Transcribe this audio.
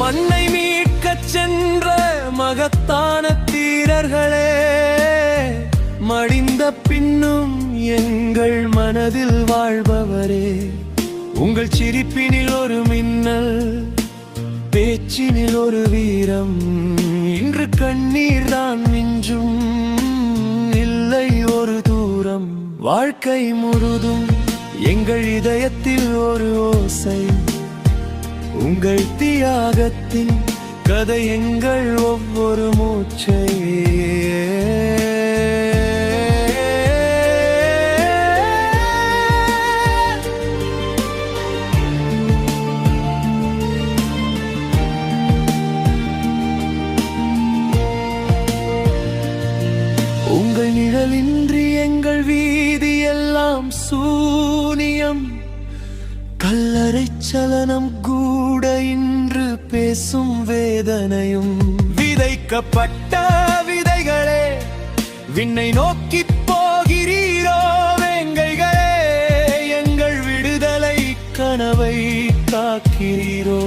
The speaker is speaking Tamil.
மண்ணை மீட்கச் சென்ற மகத்தான தீரர்களே, மடிந்த பின்னும் எங்கள் மனதில் வாழ்பவரே, உங்கள் சிரிப்பினில் ஒரு மின்னல், பேச்சினில் ஒரு வீரம், இன்று கண்ணீர் தான் மிஞ்சும், இல்லை ஒரு தூரம். வாழ்க்கை முழுதும் எங்கள் இதயத்தில் ஒரு ஓசை, உங்கள் தியாகத்தின் கதை எங்கள் ஒவ்வொரு மூச்சை. உங்கள் நிழலின்றி எங்கள் வீதி எல்லாம் சூனியம், கல்லறை சலனம் கூட இன்று பேசும் வேதனையும். விதைக்கப்பட்ட விதைகளே, விண்ணை நோக்கி போகிறீரோ வேங்கைகளே, எங்கள் விடுதலை கனவை காக்கிறீரோ.